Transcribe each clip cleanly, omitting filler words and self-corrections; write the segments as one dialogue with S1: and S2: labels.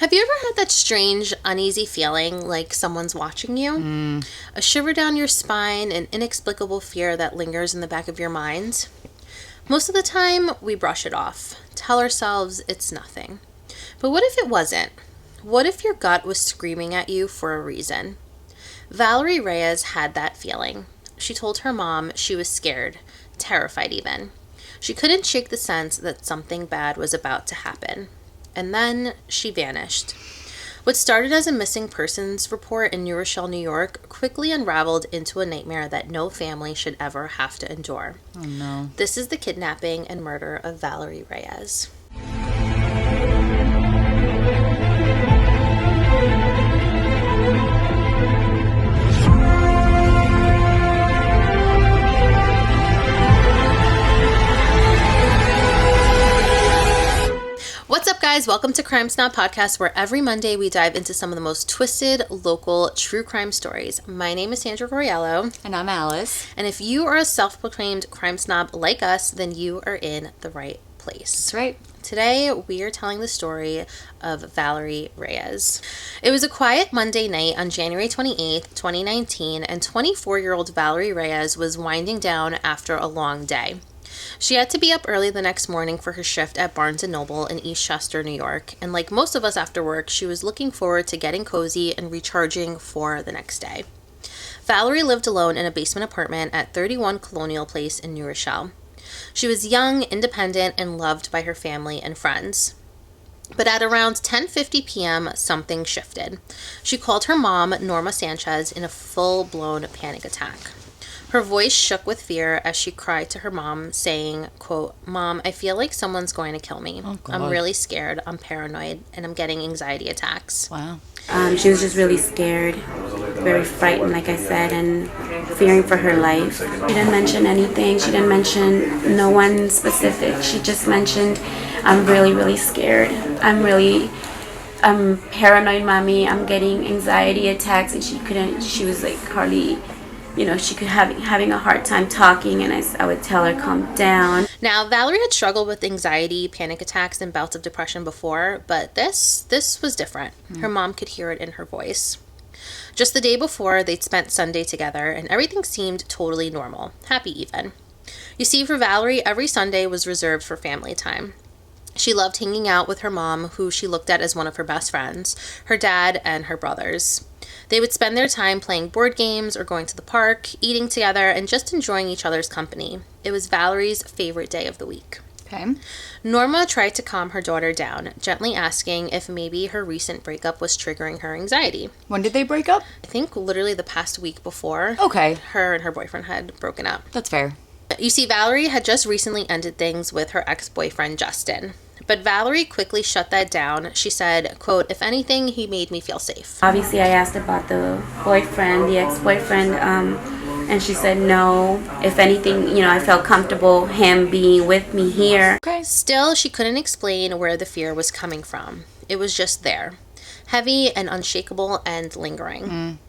S1: Have you ever had that strange, uneasy feeling like someone's watching you? A shiver down your spine, an inexplicable fear that lingers in the back of your mind? Most of the time, we brush it off, tell ourselves it's nothing. But what if it wasn't? What if your gut was screaming at you for a reason? Valerie Reyes had that feeling. She told her mom she was scared, terrified even. She couldn't shake the sense that something bad was about to happen. And then she vanished. What started as a missing persons report in New Rochelle, New York, quickly unraveled into a nightmare that no family should ever have to endure.
S2: Oh no.
S1: This is the kidnapping and murder of Valerie Reyes. What's up, guys? Welcome to Crime Snob Podcast, where every Monday we dive into some of the most twisted local true crime stories. My name is Sandra Goriello.
S2: And I'm Alice.
S1: And if you are a self-proclaimed crime snob like us, then you are in the right place.
S2: That's right.
S1: Today, we are telling the story of Valerie Reyes. It was a quiet Monday night on January 28th, 2019, and 24-year-old Valerie Reyes was winding down after a long day. She had to be up early the next morning for her shift at Barnes & Noble in Eastchester, New York, and like most of us after work, she was looking forward to getting cozy and recharging for the next day. Valerie lived alone in a basement apartment at 31 Colonial Place in New Rochelle. She was young, independent, and loved by her family and friends. But at around 10:50 p.m., something shifted. She called her mom, Norma Sanchez, in a full-blown panic attack. Her voice shook with fear as she cried to her mom, saying, quote, "Mom, I feel like someone's going to kill me.
S2: Oh, God.
S1: I'm really scared, I'm paranoid, and I'm getting anxiety attacks."
S2: Wow.
S3: She was just really scared, very frightened, like I said, and fearing for her life. She didn't mention anything. She didn't mention no one specific. She just mentioned, "I'm really, really scared. I'm paranoid, Mommy. I'm getting anxiety attacks." And she was like hardly... she could having a hard time talking, and I would tell her, "Calm down."
S1: Now, Valerie had struggled with anxiety, panic attacks, and bouts of depression before, but this was different. Her mom could hear it in her voice. Just the day before, they'd spent Sunday together, and everything seemed totally normal, happy even. You see, for Valerie, every Sunday was reserved for family time. She loved hanging out with her mom, who she looked at as one of her best friends, her dad, and her brothers. They would spend their time playing board games or going to the park, eating together, and just enjoying each other's company. It was Valerie's favorite day of the week.
S2: Okay.
S1: Norma tried to calm her daughter down, gently asking if maybe her recent breakup was triggering her anxiety.
S2: When did they break up?
S1: I think literally the past week before.
S2: Okay.
S1: Her and her boyfriend had broken up.
S2: That's fair.
S1: You see, Valerie had just recently ended things with her ex-boyfriend, Justin. But Valerie quickly shut that down. She said, quote, "If anything, he made me feel safe."
S3: Obviously, I asked about the boyfriend, the ex-boyfriend, and she said no. If anything, I felt comfortable him being with me here.
S2: Okay.
S1: Still, she couldn't explain where the fear was coming from. It was just there, heavy and unshakable and lingering.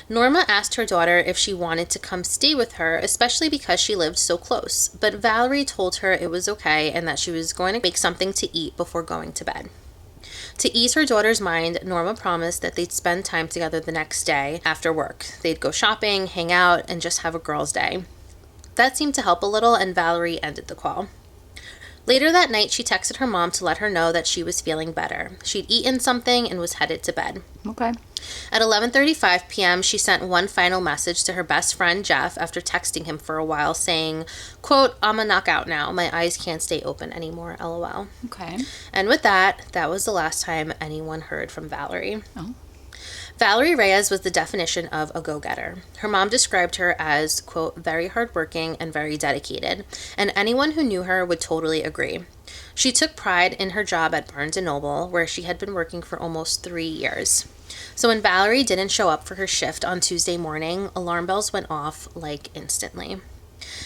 S1: Norma asked her daughter if she wanted to come stay with her, especially because she lived so close. But Valerie told her it was okay and that she was going to make something to eat before going to bed. To ease her daughter's mind, Norma promised that they'd spend time together the next day after work. They'd go shopping, hang out, and just have a girls' day. That seemed to help a little, and Valerie ended the call. Later that night, she texted her mom to let her know that she was feeling better. She'd eaten something and was headed to bed.
S2: Okay.
S1: At 11:35 p.m., she sent one final message to her best friend, Jeff, after texting him for a while, saying, quote, "I'm a knockout now. My eyes can't stay open anymore, LOL."
S2: Okay.
S1: And with that was the last time anyone heard from Valerie.
S2: Oh.
S1: Valerie Reyes was the definition of a go-getter. Her mom described her as, quote, "very hardworking and very dedicated," and anyone who knew her would totally agree. She took pride in her job at Barnes & Noble, where she had been working for almost 3 years. So when Valerie didn't show up for her shift on Tuesday morning, alarm bells went off, like, instantly.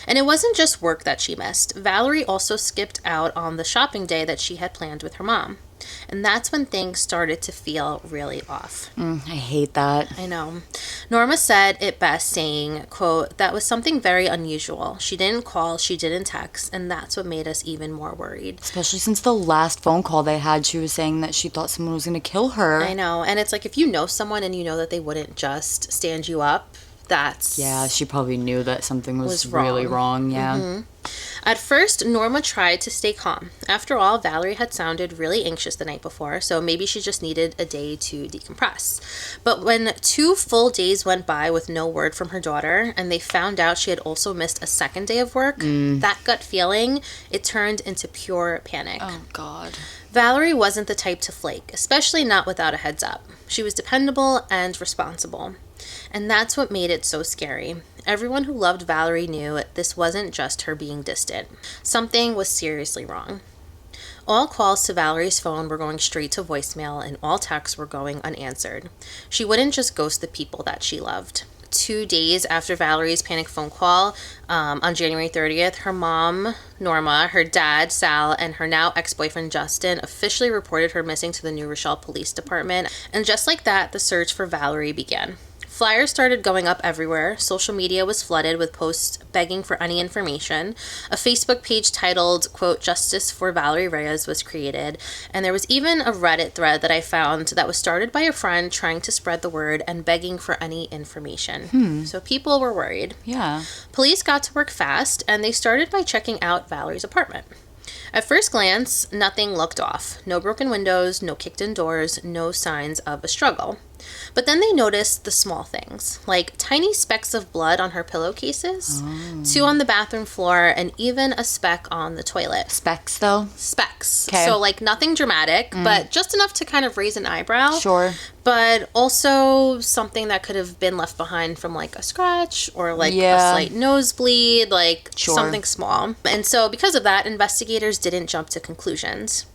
S1: And it wasn't just work that she missed. Valerie also skipped out on the shopping day that she had planned with her mom. And that's when things started to feel really off.
S2: I hate that.
S1: I know. Norma said it best, saying, quote, "That was something very unusual. She didn't call, she didn't text, and that's what made us even more worried."
S2: Especially since the last phone call they had, she was saying that she thought someone was going to kill her.
S1: I know. And it's like, if you know someone and you know that they wouldn't just stand you up, that's...
S2: Yeah, she probably knew that something was
S1: wrong.
S2: really wrong, yeah.
S1: Mm-hmm. At first, Norma tried to stay calm. After all, Valerie had sounded really anxious the night before, so maybe she just needed a day to decompress. But when 2 full days went by with no word from her daughter, and they found out she had also missed a second day of work, that gut feeling, it turned into pure panic.
S2: Oh, God.
S1: Valerie wasn't the type to flake, especially not without a heads up. She was dependable and responsible. And that's what made it so scary. Everyone who loved Valerie knew this wasn't just her being distant. Something was seriously wrong. All calls to Valerie's phone were going straight to voicemail, and all texts were going unanswered. She wouldn't just ghost the people that she loved. 2 days after Valerie's panic phone call, on January 30th, her mom, Norma, her dad, Sal, and her now ex-boyfriend, Justin, officially reported her missing to the New Rochelle Police Department. And just like that, the search for Valerie began. Flyers started going up everywhere. Social media was flooded with posts begging for any information. A Facebook page titled, quote, "Justice for Valerie Reyes" was created. And there was even a Reddit thread that I found that was started by a friend trying to spread the word and begging for any information. So people were worried.
S2: Yeah.
S1: Police got to work fast, and they started by checking out Valerie's apartment. At first glance, nothing looked off. No broken windows, no kicked-in doors, no signs of a struggle. But then they noticed the small things, like tiny specks of blood on her pillowcases, 2 on the bathroom floor, and even a speck on the toilet.
S2: Specks, though?
S1: Specks.
S2: 'Kay.
S1: So, like, nothing dramatic, but just enough to kind of raise an eyebrow.
S2: Sure.
S1: But also something that could have been left behind from, like, a scratch or, like, a slight nosebleed, like, something small. And so, because of that, investigators didn't jump to conclusions.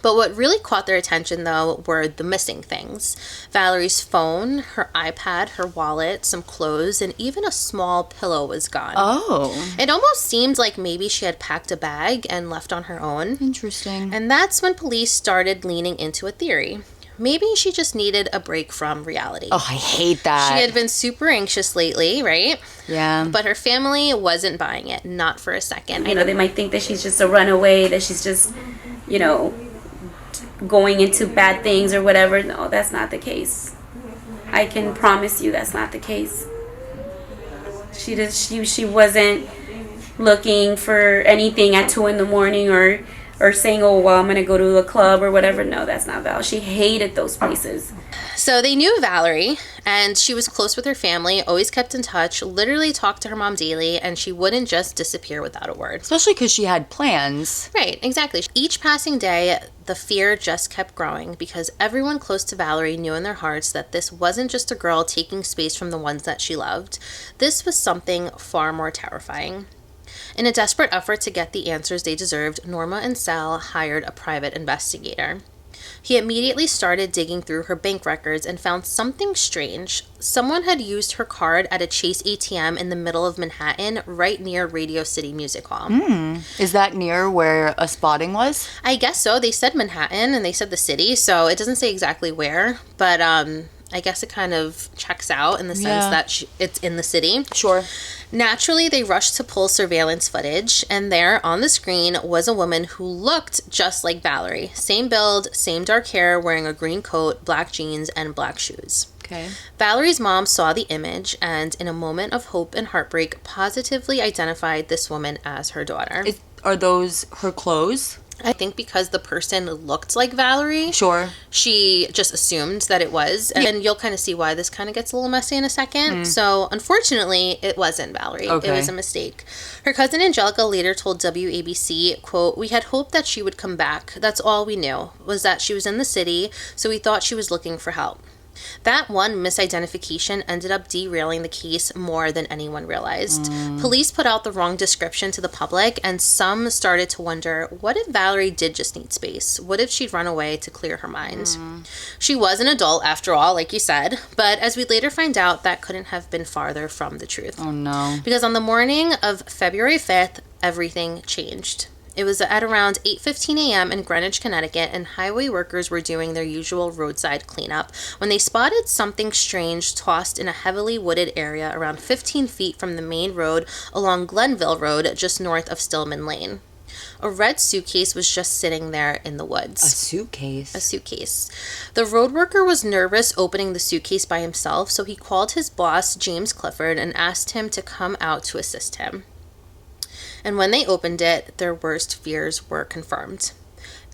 S1: But what really caught their attention, though, were the missing things. Valerie's phone, her iPad, her wallet, some clothes, and even a small pillow was gone.
S2: Oh.
S1: It almost seemed like maybe she had packed a bag and left on her own.
S2: Interesting.
S1: And that's when police started leaning into a theory. Maybe she just needed a break from reality.
S2: Oh, I hate that.
S1: She had been super anxious lately, right?
S2: Yeah.
S1: But her family wasn't buying it, not for a second.
S3: You know, they might think that she's just a runaway, that she's just, you know, going into bad things or whatever. No, that's not the case. I can promise you that's not the case. She wasn't looking for anything at 2 a.m. or saying, "Oh, well, I'm gonna go to a club or whatever." No, that's not Val. She hated those places.
S1: So they knew Valerie, and she was close with her family, always kept in touch, literally talked to her mom daily, and she wouldn't just disappear without a word.
S2: Especially because she had plans.
S1: Right, exactly. Each passing day, the fear just kept growing because everyone close to Valerie knew in their hearts that this wasn't just a girl taking space from the ones that she loved. This was something far more terrifying. In a desperate effort to get the answers they deserved, Norma and Sal hired a private investigator. He immediately started digging through her bank records and found something strange. Someone had used her card at a Chase ATM in the middle of Manhattan, right near Radio City Music Hall.
S2: Is that near where a spotting was?
S1: I guess so. They said Manhattan and they said the city, so it doesn't say exactly where, but I guess it kind of checks out in the sense that it's in the city.
S2: Sure.
S1: Naturally, they rushed to pull surveillance footage, and there on the screen was a woman who looked just like Valerie. Same build, same dark hair, wearing a green coat, black jeans, and black shoes.
S2: Okay.
S1: Valerie's mom saw the image and, in a moment of hope and heartbreak, positively identified this woman as her daughter.
S2: Are those her clothes?
S1: I think because the person looked like Valerie,
S2: Sure.
S1: she just assumed that it was. And you'll kind of see why this kind of gets a little messy in a second. So, unfortunately, it wasn't Valerie.
S2: Okay.
S1: It was a mistake. Her cousin Angelica later told WABC, quote, "We had hoped that she would come back. That's all we knew, was that she was in the city, so we thought she was looking for help." That one misidentification ended up derailing the case more than anyone realized. Police put out the wrong description to the public, and some started to wonder, what if Valerie did just need space? What if she'd run away to clear her mind? She was an adult, after all, like you said, but as we later find out, that couldn't have been farther from the truth.
S2: Oh, no.
S1: Because on the morning of February 5th, everything changed. It was at around 8:15 a.m. in Greenwich, Connecticut, and highway workers were doing their usual roadside cleanup when they spotted something strange tossed in a heavily wooded area around 15 feet from the main road along Glenville Road, just north of Stillman Lane. A red suitcase was just sitting there in the woods.
S2: A suitcase?
S1: A suitcase. The road worker was nervous opening the suitcase by himself, so he called his boss, James Clifford, and asked him to come out to assist him. And when they opened it, their worst fears were confirmed.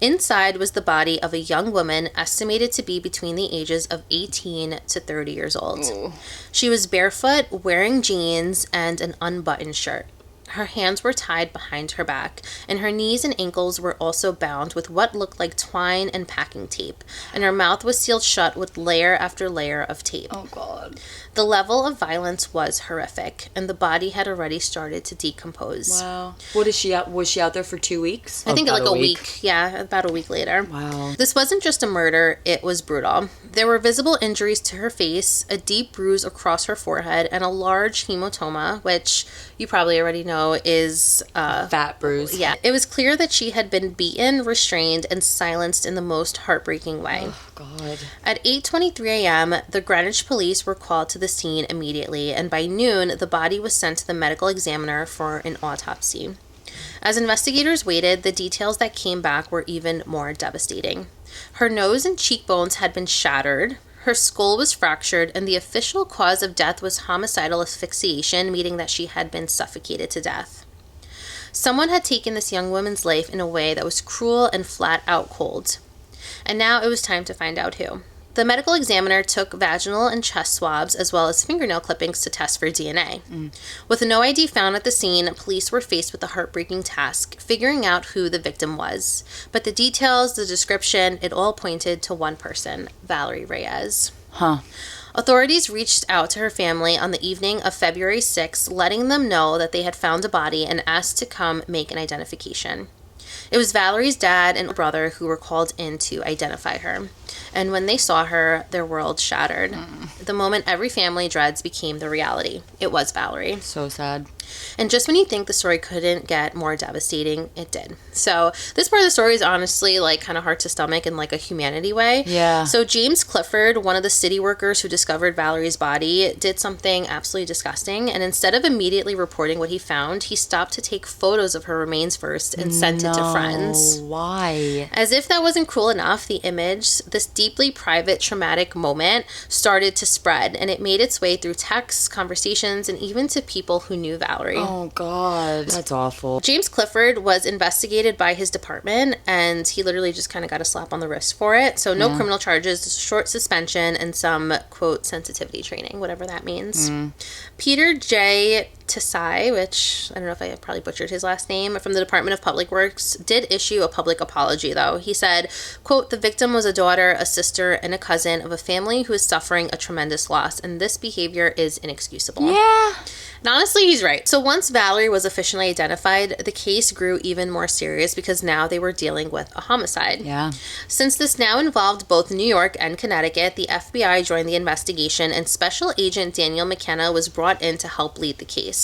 S1: Inside was the body of a young woman estimated to be between the ages of 18 to 30 years old.
S2: Ooh.
S1: She was barefoot, wearing jeans and an unbuttoned shirt. Her hands were tied behind her back, and her knees and ankles were also bound with what looked like twine and packing tape, and her mouth was sealed shut with layer after layer of tape.
S2: Oh, God.
S1: The level of violence was horrific, and the body had already started to decompose.
S2: Wow. What is she out? Was she out there for 2 weeks?
S1: I think like a week. Yeah, about a week later.
S2: Wow.
S1: This wasn't just a murder, it was brutal. There were visible injuries to her face, a deep bruise across her forehead, and a large hematoma, which you probably already know is
S2: fat bruise.
S1: Yeah. It was clear that she had been beaten, restrained, and silenced in the most heartbreaking way.
S2: Oh, God.
S1: At 8:23 a.m., the Greenwich police were called to the scene immediately, and by noon, the body was sent to the medical examiner for an autopsy. As investigators waited, the details that came back were even more devastating. Her nose and cheekbones had been shattered, her skull was fractured, and the official cause of death was homicidal asphyxiation, meaning that she had been suffocated to death. Someone had taken this young woman's life in a way that was cruel and flat out cold. And now it was time to find out who. The medical examiner took vaginal and chest swabs as well as fingernail clippings to test for DNA. With no ID found at the scene, police were faced with a heartbreaking task, figuring out who the victim was. But the details, the description, it all pointed to one person, Valerie Reyes.
S2: Huh.
S1: Authorities reached out to her family on the evening of February 6th, letting them know that they had found a body and asked to come make an identification. It was Valerie's dad and brother who were called in to identify her. And when they saw her, their world shattered. The moment every family dreads became the reality. It was Valerie.
S2: So sad.
S1: And just when you think the story couldn't get more devastating, it did. So this part of the story is honestly like kind of hard to stomach in like a humanity way.
S2: Yeah.
S1: So James Clifford, one of the city workers who discovered Valerie's body, did something absolutely disgusting. And instead of immediately reporting what he found, he stopped to take photos of her remains first and sent it to friends.
S2: Why?
S1: As if that wasn't cruel enough, the image, this deeply private, traumatic moment, started to spread. And it made its way through texts, conversations, and even to people who knew Valerie.
S2: Oh, God. That's awful.
S1: James Clifford was investigated by his department, and he literally just kind of got a slap on the wrist for it. So no criminal charges, short suspension, and some, quote, sensitivity training, whatever that means. Peter J. Tsai, which I don't know if I probably butchered his last name, from the Department of Public Works, did issue a public apology, though. He said, quote, "The victim was a daughter, a sister, and a cousin of a family who is suffering a tremendous loss, and this behavior is inexcusable."
S2: Yeah.
S1: And honestly, he's right. So once Valerie was officially identified, the case grew even more serious because now they were dealing with a homicide.
S2: Yeah.
S1: Since this now involved both New York and Connecticut, the FBI joined the investigation, and Special Agent Daniel McKenna was brought in to help lead the case.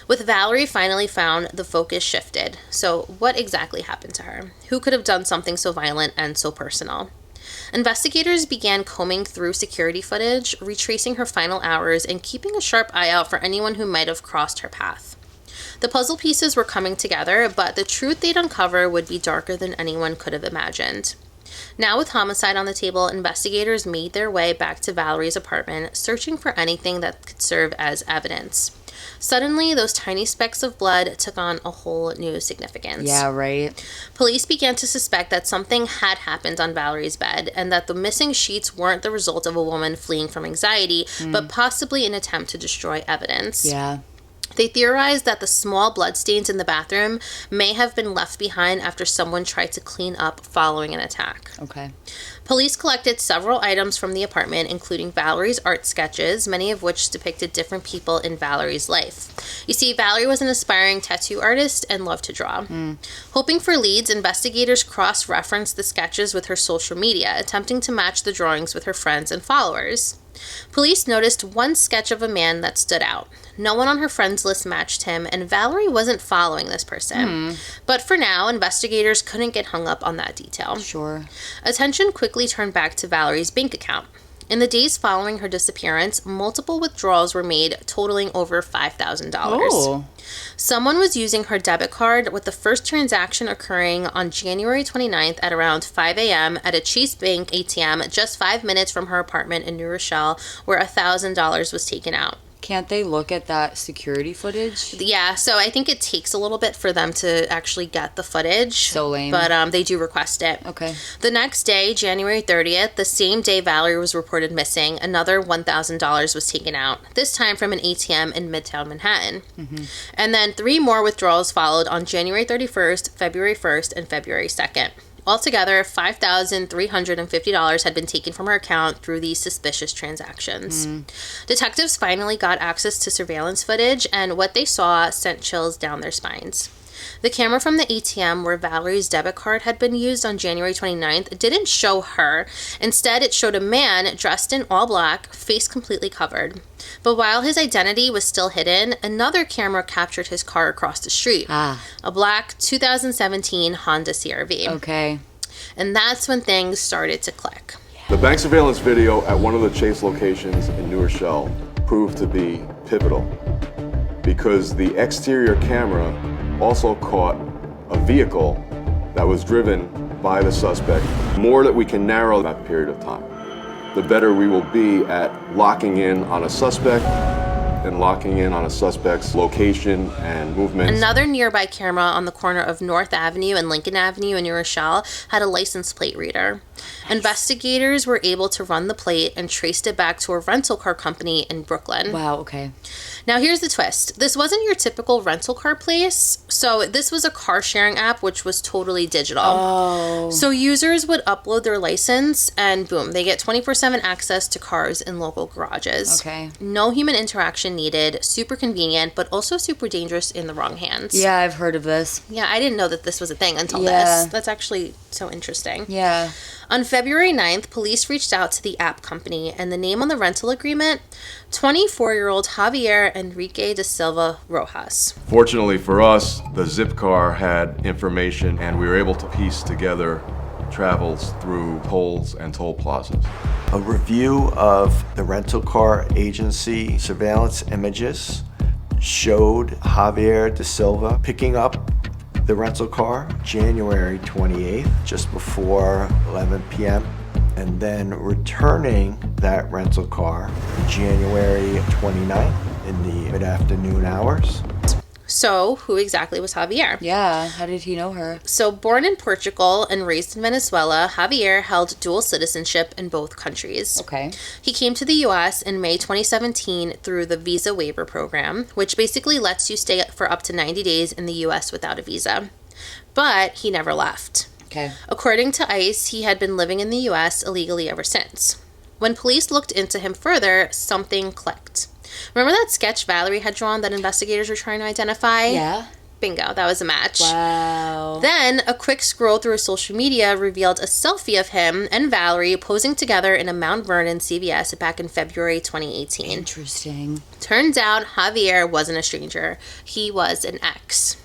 S1: With Valerie finally found, the focus shifted. So what exactly happened to her? Who could have done something so violent and so personal? Investigators began combing through security footage, retracing her final hours, and keeping a sharp eye out for anyone who might have crossed her path. The puzzle pieces were coming together, but the truth they'd uncover would be darker than anyone could have imagined. Now with homicide on the table, investigators made their way back to Valerie's apartment, searching for anything that could serve as evidence. Suddenly, those tiny specks of blood took on a whole new significance.
S2: Yeah, right.
S1: Police began to suspect that something had happened on Valerie's bed, and that the missing sheets weren't the result of a woman fleeing from anxiety, but possibly an attempt to destroy evidence.
S2: Yeah.
S1: They theorized that the small bloodstains in the bathroom may have been left behind after someone tried to clean up following an attack.
S2: Okay.
S1: Police collected several items from the apartment, including Valerie's art sketches, many of which depicted different people in Valerie's life. You see, Valerie was an aspiring tattoo artist and loved to draw. Hoping for leads, investigators cross-referenced the sketches with her social media, attempting to match the drawings with her friends and followers. Police noticed one sketch of a man that stood out. No one on her friends list matched him, and Valerie wasn't following this person. But for now, investigators couldn't get hung up on that detail.
S2: Sure.
S1: Attention quickly turned back to Valerie's bank account. In the days following her disappearance, multiple withdrawals were made, totaling over $5,000.
S2: Oh.
S1: Someone was using her debit card, with the first transaction occurring on January 29th at around 5 a.m. at a Chase Bank ATM just 5 minutes from her apartment in New Rochelle, where $1,000 was taken out.
S2: Can't they look at that security footage?
S1: Yeah, so I think it takes a little bit for them to actually get the footage.
S2: So lame.
S1: But they do request it.
S2: Okay.
S1: The next day, January 30th, the same day Valerie was reported missing, another $1,000 was taken out, this time from an ATM in Midtown Manhattan. And then 3 more withdrawals followed on January 31st, February 1st, and February 2nd. Altogether, $5,350 had been taken from her account through these suspicious transactions. Detectives finally got access to surveillance footage, and what they saw sent chills down their spines. The camera from the ATM where Valerie's debit card had been used on January 29th didn't show her. Instead, it showed a man dressed in all black, face completely covered. But while his identity was still hidden, another camera captured his car across the street. A black 2017 Honda CR-V.
S2: Okay.
S1: And that's when things started to click.
S4: The bank surveillance video at one of the Chase locations in New Rochelle proved to be pivotal because the exterior camera also caught a vehicle that was driven by the suspect. The more that we can narrow that period of time, the better we will be at locking in on a suspect and locking in on a suspect's location and movements.
S1: Another nearby camera on the corner of North Avenue and Lincoln Avenue in New Rochelle had a license plate reader. Investigators were able to run the plate and traced it back to a rental car company in Brooklyn.
S2: Wow, okay.
S1: Now here's the twist. This wasn't your typical rental car place. So this was a car sharing app which was totally digital.
S2: Oh.
S1: So users would upload their license and boom, they get 24/7 access to cars in local garages.
S2: Okay.
S1: No human interaction needed, super convenient, but also super dangerous in the wrong hands.
S2: Yeah, I've heard of this.
S1: Yeah, I didn't know that this was a thing until
S2: Yeah.
S1: this. That's actually so interesting.
S2: Yeah.
S1: On February 9th, police reached out to the app company, and the name on the rental agreement, 24-year-old Javier Enrique de Silva Rojas.
S4: Fortunately for us, the zip car had information and we were able to piece together travels through tolls and toll plazas.
S5: A review of the rental car agency surveillance images showed Javier de Silva picking up the rental car January 28th, just before 11 p.m., and then returning that rental car January 29th in the mid-afternoon hours.
S1: So, who exactly was Javier?
S2: Yeah, how did he know her?
S1: So, born in Portugal and raised in Venezuela, Javier held dual citizenship in both countries.
S2: Okay.
S1: He came to the U.S. in May 2017 through the Visa Waiver Program, which basically lets you stay for up to 90 days in the U.S. without a visa. But he never left.
S2: Okay.
S1: According to ICE, he had been living in the U.S. illegally ever since. When police looked into him further, something clicked. Remember that sketch Valerie had drawn that investigators were trying to identify?
S2: Yeah.
S1: Bingo, that was a match.
S2: Wow.
S1: Then, a quick scroll through social media revealed a selfie of him and Valerie posing together in a Mount Vernon CVS back in February 2018.
S2: Interesting.
S1: Turns out Javier wasn't a stranger. He was an ex.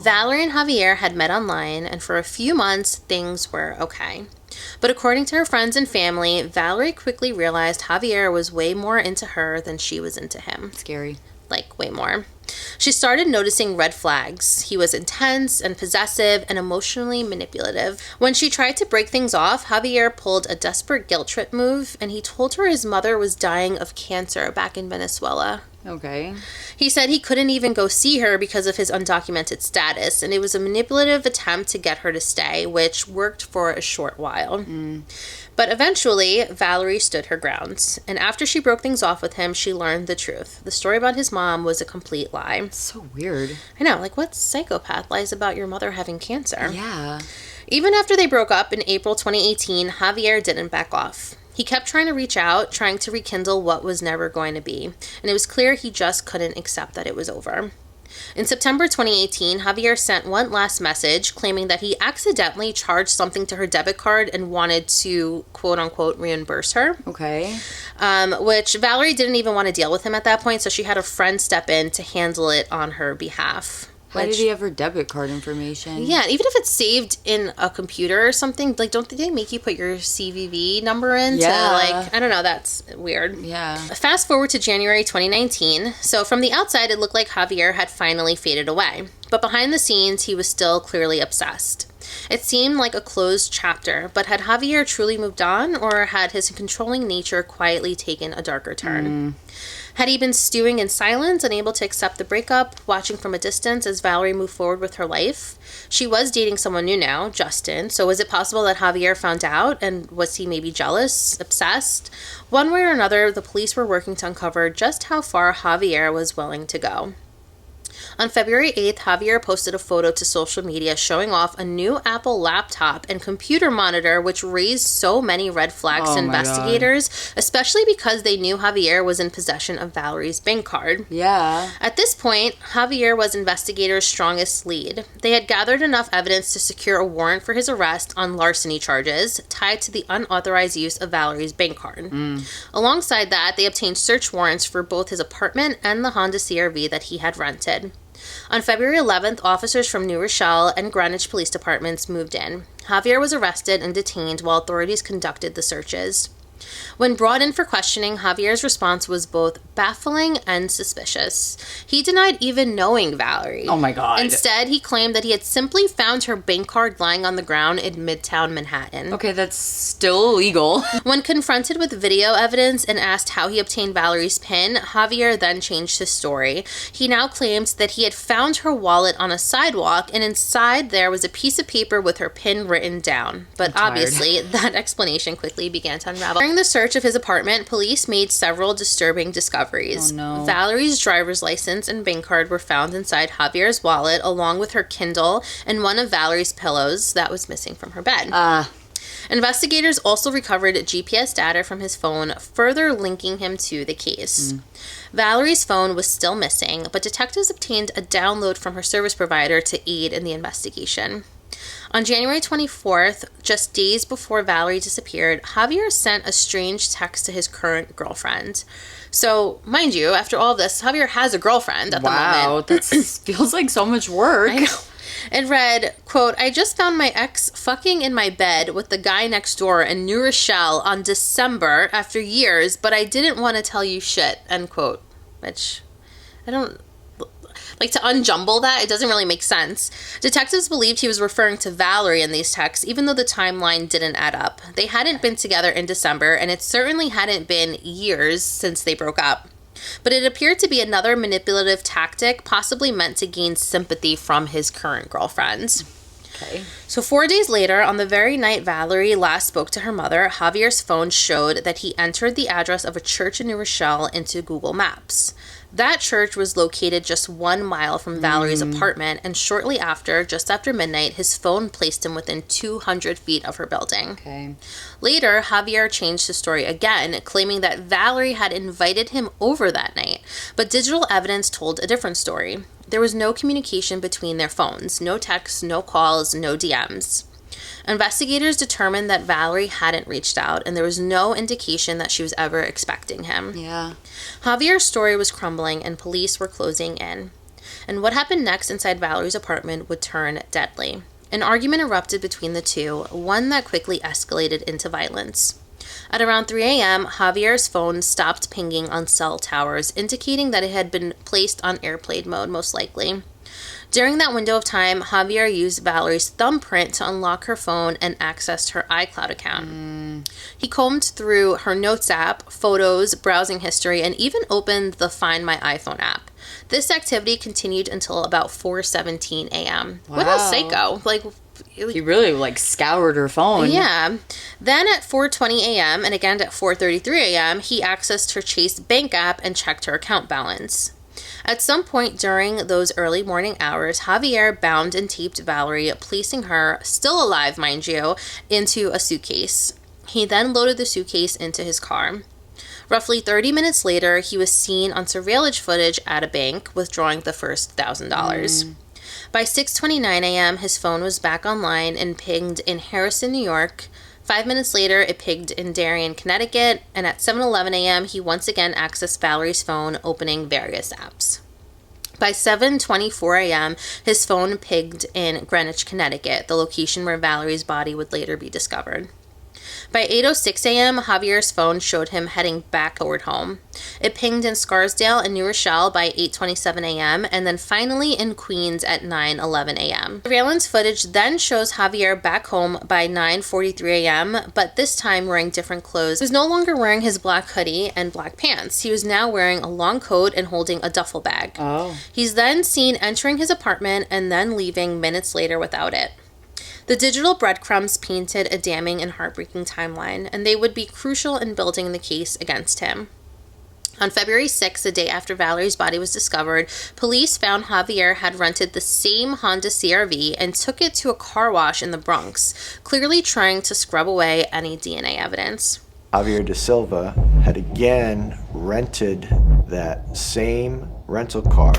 S1: Valerie and Javier had met online, and for a few months, things were okay. But according to her friends and family, Valerie quickly realized Javier was way more into her than she was into him.
S2: Scary.
S1: Like, way more. She started noticing red flags. He was intense and possessive and emotionally manipulative. When she tried to break things off, Javier pulled a desperate guilt trip move, and he told her his mother was dying of cancer back in Venezuela.
S2: Okay.
S1: He said he couldn't even go see her because of his undocumented status, and it was a manipulative attempt to get her to stay, which worked for a short while. But eventually, Valerie stood her ground, and after she broke things off with him, she learned the truth. The story about his mom was a complete lie.
S2: So weird.
S1: I know, like, what psychopath lies about your mother having cancer?
S2: Yeah.
S1: Even after they broke up in April 2018, Javier didn't back off. He kept trying to reach out, trying to rekindle what was never going to be, and it was clear he just couldn't accept that it was over. In September 2018, Javier sent one last message claiming that he accidentally charged something to her debit card and wanted to, quote-unquote, reimburse her.
S2: Okay.
S1: Which Valerie didn't even want to deal with him at that point, so she had a friend step in to handle it on her behalf.
S2: How did he have her debit card information?
S1: Yeah, even if it's saved in a computer or something, like, don't they make you put your CVV number in to, like, I don't know, that's weird.
S2: Yeah.
S1: Fast forward to January 2019. So from the outside, it looked like Javier had finally faded away. But behind the scenes, he was still clearly obsessed. It seemed like a closed chapter, but had Javier truly moved on, or had his controlling nature quietly taken a darker turn? Had he been stewing in silence, unable to accept the breakup, watching from a distance as Valerie moved forward with her life? She was dating someone new now, Justin, so was it possible that Javier found out, and was he maybe jealous, obsessed? One way or another, the police were working to uncover just how far Javier was willing to go. On February 8th, Javier posted a photo to social media showing off a new Apple laptop and computer monitor, which raised so many red flags to investigators, especially because they knew Javier was in possession of Valerie's bank card.
S2: Yeah.
S1: At this point, Javier was investigators' strongest lead. They had gathered enough evidence to secure a warrant for his arrest on larceny charges tied to the unauthorized use of Valerie's bank card. Alongside that, they obtained search warrants for both his apartment and the Honda CR-V that he had rented. On February 11th, officers from New Rochelle and Greenwich police departments moved in. Javier was arrested and detained while authorities conducted the searches. When brought in for questioning, Javier's response was both baffling and suspicious. He denied even knowing Valerie.
S2: Oh my God.
S1: Instead, he claimed that he had simply found her bank card lying on the ground in Midtown Manhattan.
S2: Okay, that's still illegal.
S1: When confronted with video evidence and asked how he obtained Valerie's PIN, Javier then changed his story. He now claimed that he had found her wallet on a sidewalk, and inside there was a piece of paper with her PIN written down. But obviously, that explanation quickly began to unravel. During the search of his apartment, police made several disturbing discoveries.
S2: Oh, no.
S1: Valerie's driver's license and bank card were found inside Javier's wallet, along with her Kindle and one of Valerie's pillows that was missing from her bed. Investigators also recovered GPS data from his phone, further linking him to the case. Valerie's phone was still missing, but detectives obtained a download from her service provider to aid in the investigation. On January 24th, just days before Valerie disappeared, Javier sent a strange text to his current girlfriend. So, mind you, after all of this, Javier has a girlfriend at the moment.
S2: Wow, that feels like so much work.
S1: I know. It read, quote, "I just found my ex fucking in my bed with the guy next door in New Rochelle on December after years, but I didn't want to tell you shit," end quote. Which, I don't... Like, to unjumble that, it doesn't really make sense. Detectives believed he was referring to Valerie in these texts, even though the timeline didn't add up. They hadn't been together in December, and it certainly hadn't been years since they broke up. But it appeared to be another manipulative tactic, possibly meant to gain sympathy from his current girlfriend.
S2: Okay.
S1: So 4 days later, on the very night Valerie last spoke to her mother, Javier's phone showed that he entered the address of a church in New Rochelle into Google Maps. That church was located just 1 mile from Valerie's apartment, and shortly after, just after midnight, his phone placed him within 200 feet of her building.
S2: Okay.
S1: Later, Javier changed his story again, claiming that Valerie had invited him over that night, but digital evidence told a different story. There was no communication between their phones, no texts, no calls, no DMs. Investigators determined that Valerie hadn't reached out, and there was no indication that she was ever expecting him.
S2: Yeah.
S1: Javier's story was crumbling, and police were closing in. And what happened next inside Valerie's apartment would turn deadly. An argument erupted between the two, one that quickly escalated into violence. At around 3 a.m., Javier's phone stopped pinging on cell towers, indicating that it had been placed on airplane mode, most likely. During that window of time, Javier used Valerie's thumbprint to unlock her phone and accessed her iCloud account. He combed through her Notes app, photos, browsing history, and even opened the Find My iPhone app. This activity continued until about 4:17 a.m.
S2: Wow.
S1: What a psycho.
S2: He really, scoured her phone.
S1: Yeah. Then at 4:20 a.m. and again at 4:33 a.m., he accessed her Chase bank app and checked her account balance. At some point during those early morning hours, Javier bound and taped Valerie, placing her, still alive mind you, into a suitcase. He then loaded the suitcase into his car. Roughly 30 minutes later, he was seen on surveillance footage at a bank withdrawing the first $1,000. By 6:29 a.m., his phone was back online and pinged in Harrison, New York. 5 minutes later, it pinged in Darien, Connecticut, and at 7:11 a.m., he once again accessed Valerie's phone, opening various apps. By 7:24 a.m., his phone pinged in Greenwich, Connecticut, the location where Valerie's body would later be discovered. By 8:06 a.m., Javier's phone showed him heading back toward home. It pinged in Scarsdale and New Rochelle by 8:27 a.m. and then finally in Queens at 9:11 a.m. Surveillance footage then shows Javier back home by 9:43 a.m., but this time wearing different clothes. He was no longer wearing his black hoodie and black pants. He was now wearing a long coat and holding a duffel bag. He's then seen entering his apartment and then leaving minutes later without it. The digital breadcrumbs painted a damning and heartbreaking timeline, and they would be crucial in building the case against him. On February 6th, the day after Valerie's body was discovered, police found Javier had rented the same Honda CR-V and took it to a car wash in the Bronx, clearly trying to scrub away any DNA evidence.
S5: Javier de Silva had again rented that same rental car.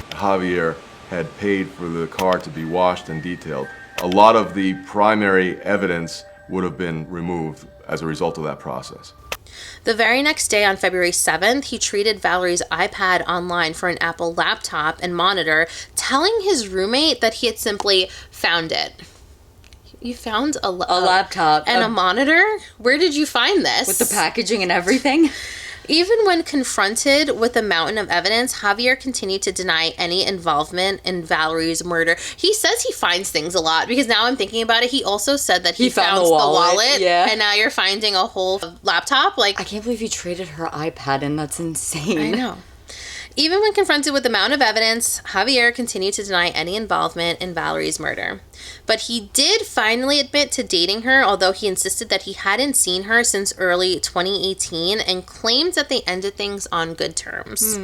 S4: Javier had paid for the car to be washed and detailed. A lot of the primary evidence would have been removed as a result of that process.
S1: The very next day, on February 7th, he traded Valerie's iPad online for an Apple laptop and monitor, telling his roommate that he had simply found it. You found a
S2: laptop
S1: and a monitor? Where did you find this?
S2: with the packaging and everything.
S1: Even when confronted with a mountain of evidence, Javier continued to deny any involvement in Valerie's murder. He says he finds things a lot, because now I'm thinking about it, he also said that he found the wallet, and now you're finding a whole laptop. Like,
S2: I can't believe he traded her iPad, and that's insane.
S1: I know. Even when confronted with the amount of evidence, Javier continued to deny any involvement in Valerie's murder. But he did finally admit to dating her, although he insisted that he hadn't seen her since early 2018 and claimed that they ended things on good terms.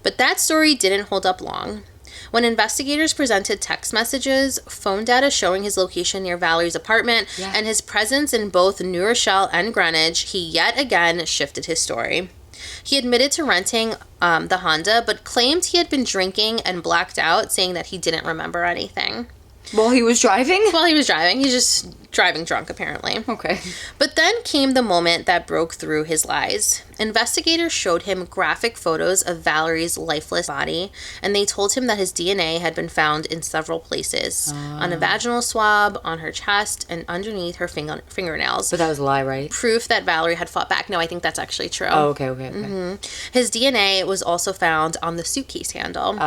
S1: But that story didn't hold up long. When investigators presented text messages, phone data showing his location near Valerie's apartment, and his presence in both New Rochelle and Greenwich, he yet again shifted his story. He admitted to renting the Honda, but claimed he had been drinking and blacked out, saying that he didn't remember anything.
S2: While he was driving?
S1: While he was driving. He's just driving drunk, apparently.
S2: Okay.
S1: But then came the moment that broke through his lies. Investigators showed him graphic photos of Valerie's lifeless body, and they told him that his DNA had been found in several places. On a vaginal swab, on her chest, and underneath her fingernails.
S2: But that was a lie, right?
S1: Proof that Valerie had fought back. No, I think that's actually true.
S2: Oh, okay.
S1: His DNA was also found on the suitcase handle.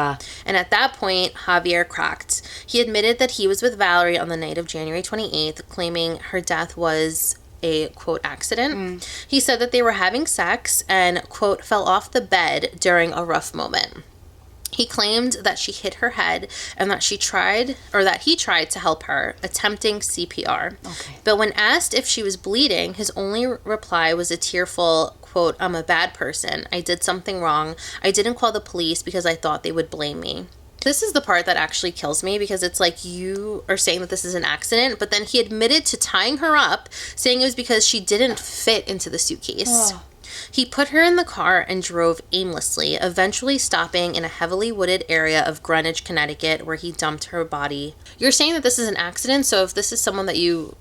S1: And at that point, Javier cracked. He admitted that he was with Valerie on the night of January 28th, claiming her death was a, quote, accident. He said that they were having sex and, quote, fell off the bed during a rough moment. He claimed that she hit her head and that he tried to help her, attempting CPR.
S2: Okay.
S1: But when asked if she was bleeding, his only reply was a tearful, quote, "I'm a bad person. I did something wrong. I didn't call the police because I thought they would blame me." This is the part that actually kills me, because it's like, you are saying that this is an accident, but then he admitted to tying her up, saying it was because she didn't fit into the suitcase. He put her in the car and drove aimlessly, eventually stopping in a heavily wooded area of Greenwich, Connecticut, where he dumped her body. You're saying that this is an accident, so if this is someone that you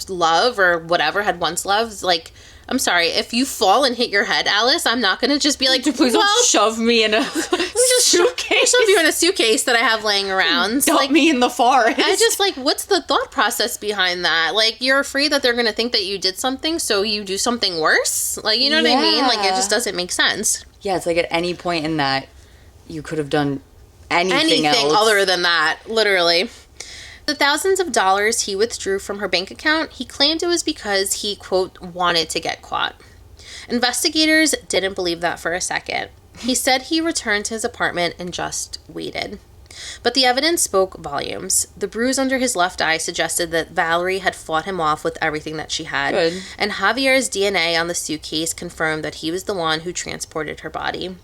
S1: love or whatever, had once loved, like, I'm sorry, if you fall and hit your head, Alice, I'm not going to just be like,
S2: Please don't shove me in a suitcase.
S1: Shove you in a suitcase that I have laying around.
S2: Dump me in the forest.
S1: I just, like, what's the thought process behind that? Like, you're afraid that they're going to think that you did something, so you do something worse? Like, you know what I mean? Like, it just doesn't make sense.
S2: Yeah, it's like at any point in that, you could have done anything else.
S1: Other than that, literally. The thousands of dollars he withdrew from her bank account, he claimed it was because he, quote, wanted to get caught. Investigators didn't believe that for a second. He said he returned to his apartment and just waited. But the evidence spoke volumes. The bruise under his left eye suggested that Valerie had fought him off with everything that she had. And Javier's DNA on the suitcase confirmed that he was the one who transported her body.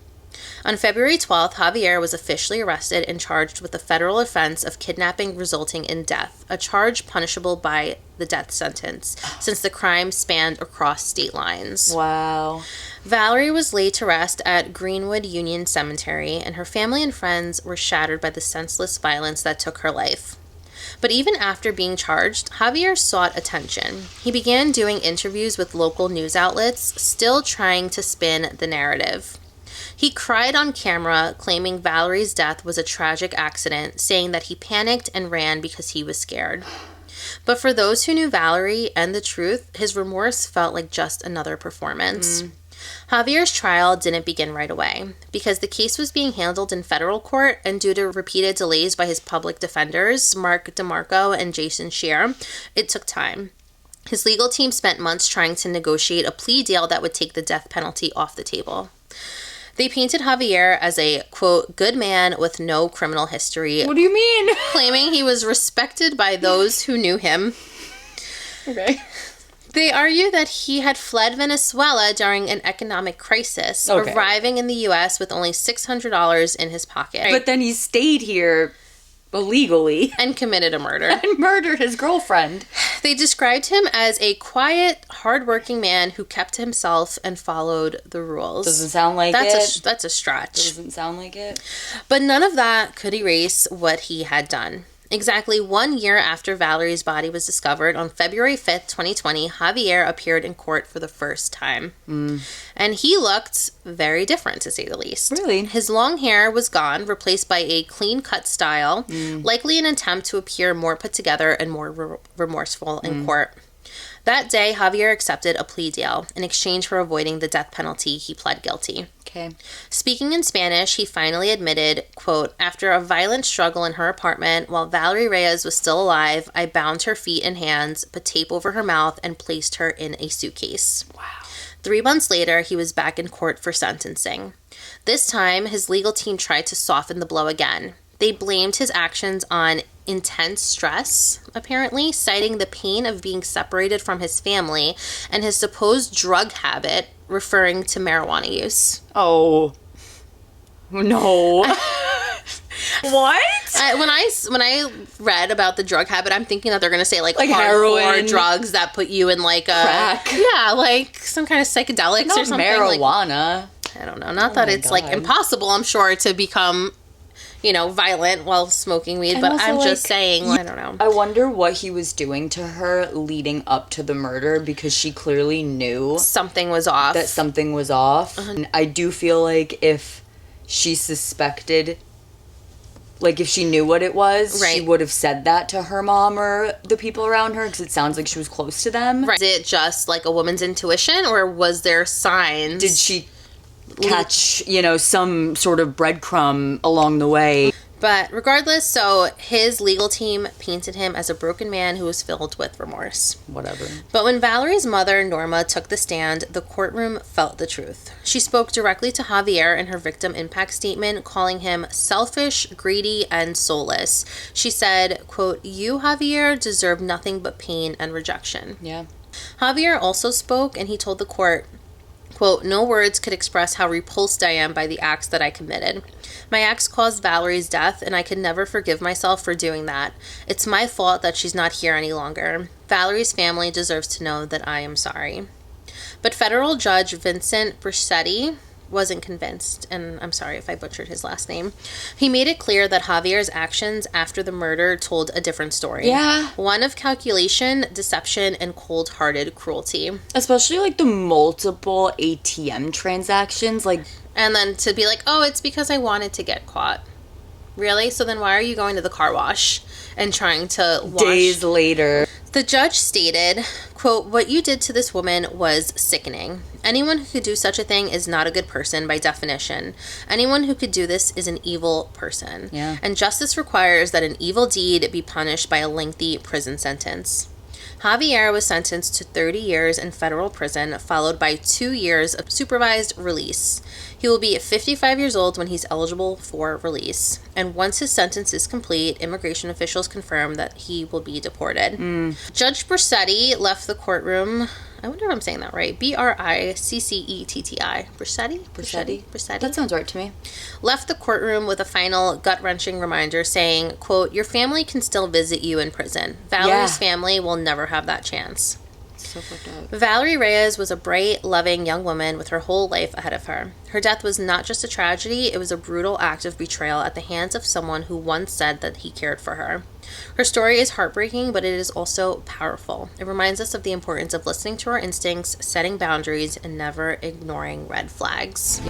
S1: On February 12th, Javier was officially arrested and charged with the federal offense of kidnapping resulting in death, a charge punishable by the death sentence, since the crime spanned across state lines.
S2: Wow.
S1: Valerie was laid to rest at Greenwood Union Cemetery, and her family and friends were shattered by the senseless violence that took her life. But even after being charged, Javier sought attention. He began doing interviews with local news outlets, still trying to spin the narrative. He cried on camera, claiming Valerie's death was a tragic accident, saying that he panicked and ran because he was scared. But for those who knew Valerie and the truth, his remorse felt like just another performance. Javier's trial didn't begin right away. Because the case was being handled in federal court and due to repeated delays by his public defenders, Mark DeMarco and Jason Scheer, it took time. His legal team spent months trying to negotiate a plea deal that would take the death penalty off the table. They painted Javier as a, quote, good man with no criminal history.
S2: What do you mean?
S1: Claiming he was respected by those who knew him.
S2: Okay.
S1: They argue that he had fled Venezuela during an economic crisis, arriving in the U.S. with only $600 in his pocket.
S2: But then he stayed here illegally.
S1: And committed a murder.
S2: And murdered his girlfriend.
S1: They described him as a quiet, hardworking man who kept to himself and followed the rules.
S2: Doesn't sound like it.
S1: That's a stretch.
S2: Doesn't sound like it.
S1: But none of that could erase what he had done. Exactly 1 year after Valerie's body was discovered, on February 5th, 2020, Javier appeared in court for the first time. And he looked very different, to say the least.
S2: Really?
S1: His long hair was gone, replaced by a clean-cut style, likely an attempt to appear more put together and more remorseful in court. That day, Javier accepted a plea deal. In exchange for avoiding the death penalty, he pled guilty.
S2: Okay.
S1: Speaking in Spanish, he finally admitted, quote, after a violent struggle in her apartment while Valerie Reyes was still alive, I bound her feet and hands, put tape over her mouth, and placed her in a suitcase.
S2: Wow.
S1: 3 months later, he was back in court for sentencing. This time, his legal team tried to soften the blow again. They blamed his actions on intense stress, apparently, citing the pain of being separated from his family and his supposed drug habit, referring to marijuana use.
S2: Oh. No. What?
S1: When I read about the drug habit, I'm thinking that they're going to say like
S2: heroin,
S1: hardcore drugs that put you in like a
S2: crack.
S1: Yeah, like some kind of psychedelics or something.
S2: Marijuana.
S1: Like, I don't know. Not that it's like impossible, I'm sure, to become, violent while smoking weed, but I'm just saying, I don't know.
S2: I wonder what he was doing to her leading up to the murder, because she clearly knew
S1: something was off.
S2: That something was off. And I do feel like if she suspected, like if she knew what it was,
S1: right,
S2: she would have said that to her mom or the people around her, because it sounds like she was close to them.
S1: Right. Is it just like a woman's intuition, or was there signs?
S2: Did she catch, some sort of breadcrumb along the way?
S1: But regardless, so his legal team painted him as a broken man who was filled with remorse.
S2: Whatever.
S1: But when Valerie's mother, Norma, took the stand, the courtroom felt the truth. She spoke directly to Javier in her victim impact statement, calling him selfish, greedy, and soulless. She said, quote, you, Javier, deserve nothing but pain and rejection.
S2: Yeah.
S1: Javier also spoke, and he told the court, quote, no words could express how repulsed I am by the acts that I committed. My acts caused Valerie's death, and I could never forgive myself for doing that. It's my fault that she's not here any longer. Valerie's family deserves to know that I am sorry. But federal judge Vincent Brisetti wasn't convinced, and I'm sorry if I butchered his last name. He made it clear that Javier's actions after the murder told a different story.
S2: Yeah.
S1: One of calculation, deception, and cold-hearted cruelty.
S2: Especially like the multiple ATM transactions,
S1: and then to be like, oh, it's because I wanted to get caught. Really? So then why are you going to the car wash and trying to wash?
S2: Days later.
S1: The judge stated, quote, what you did to this woman was sickening. Anyone who could do such a thing is not a good person by definition. Anyone who could do this is an evil person.
S2: Yeah.
S1: And justice requires that an evil deed be punished by a lengthy prison sentence. Javier was sentenced to 30 years in federal prison, followed by 2 years of supervised release. He will be 55 years old when he's eligible for release. And once his sentence is complete, immigration officials confirm that he will be deported. Judge Brisetti left the courtroom I wonder if I'm saying that right. Briccetti? Bricetti?
S2: That sounds right to me.
S1: Left the courtroom with a final gut-wrenching reminder saying, quote, "Your family can still visit you in prison. Valerie's family will never have that chance."
S2: So fucked up.
S1: Valerie Reyes was a bright, loving young woman with her whole life ahead of her. Her death was not just a tragedy, it was a brutal act of betrayal at the hands of someone who once said that he cared for her. Her story is heartbreaking, but it is also powerful. It reminds us of the importance of listening to our instincts, setting boundaries, and never ignoring red flags.